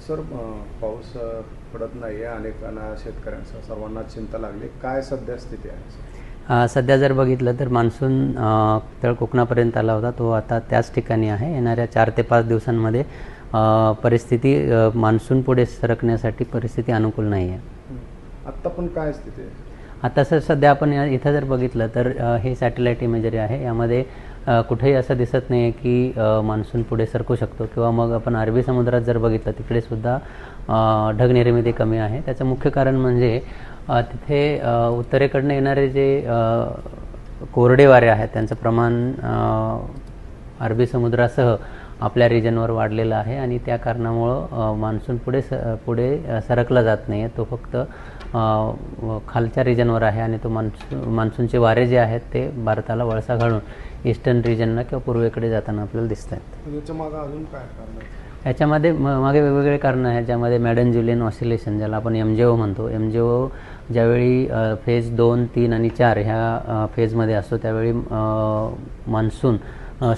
Sir पाऊस पडत नाही आहे, अनेकांना शेतकऱ्यांसह सर्वांना चिंता लागली. काय सध्या स्थिती आहे? सध्या जर बघितलं तर मान्सून तळ कोकणापर्यंत आला होता. तो आता त्याच ठिकाणी आहे. येणाऱ्या 4 ते 5 दिवसांमध्ये परिस्थिती मान्सून पुढे सरकण्यासाठी परिस्थिती अनुकूल नाही आहे. आत्ता पण काय स्थिती आहे? आता सध्या आपण इथं जर बघितलं तर हे सॅटेलाईट इमेजरी आहे. यामध्ये कुठेही असं दिसत नाही आहे की मान्सून पुढे सरकू शकतो. किंवा मग आपण अरबी समुद्रात जर बघितलं तिकडेसुद्धा ढगनिर्मिती कमी आहे. त्याचं मुख्य कारण म्हणजे तिथे उत्तरेकडनं येणारे जे कोरडे वारे आहेत त्यांचं प्रमाण अरबी समुद्रासह आपल्या रिजनवर वाढलेलं आहे आणि त्या कारणामुळं मान्सून पुढे सरकला जात नाही आहे. तो फक्त खालच्या रिजनवर आहे आणि तो मान्सूनचे वारे जे आहेत ते भारताला वळसा घालून ईस्टर्न रिजनला किंवा पूर्वेकडे जाताना आपल्याला दिसत आहेत. याच्यामागं अजून काय कारण आहे? याच्यामध्ये मागे वेगवेगळे कारणं आहेत, ज्यामध्ये मॅडन जुलियन ऑसिलेशन ज्याला आपण MJO म्हणतो. MJO ज्यावेळी फेज 2, 3 आणि 4 ह्या फेजमध्ये असतो त्यावेळी मान्सून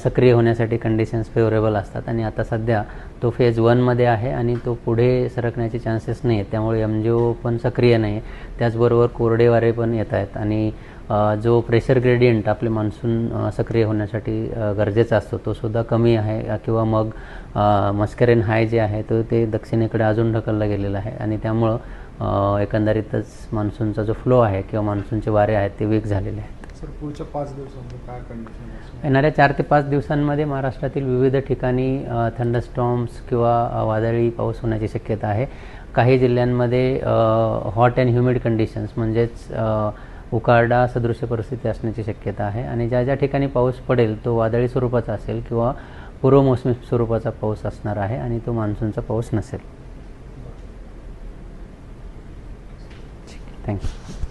सक्रिय होण्यासाठी कंडिशन्स फेवरेबल असतात आणि आता सध्या तो फेज 1मध्ये आहे आणि तो पुढे सरकण्याचे चान्सेस नाही आहेत. त्यामुळे MJO पण सक्रिय नाही आहे. त्याचबरोबर कोरडे वारे पण येत आहेत आणि जो प्रेशर ग्रेडियंट आपले मान्सून सक्रिय होण्यासाठी गरजेचा असतो तो सुद्धा कमी आहे. किंवा मग मस्करेन हाय जे आहे तो ते दक्षिणेकडे अजून ढकलला गेलेला आहे आणि त्यामुळं एकंदरीतच मान्सूनचा जो फ्लो आहे किंवा मान्सूनचे वारे आहेत ते वीक झालेले आहेत. सर पुढच्या 5 दिवसांमध्ये काय कंडिशन असेल? येणाऱ्या 4 ते 5 दिवसांमध्ये महाराष्ट्रातील विविध ठिकाणी थंडरस्टॉर्म्स किंवा वादळी पाऊस होण्याची शक्यता आहे. काही जिल्ह्यांमध्ये हॉट अँड ह्युमिड कंडिशन्स म्हणजेच उकाडा सदृश्य परिस्थिती असण्याची शक्यता आहे आणि ज्या ज्या ठिकाणी पाऊस पडेल तो वादळी स्वरूपाचा असेल किंवा पूर्वमोसमी स्वरूपाचा पाऊस असणार आहे आणि तो मान्सूनचा पाऊस नसेल. थँक्यू.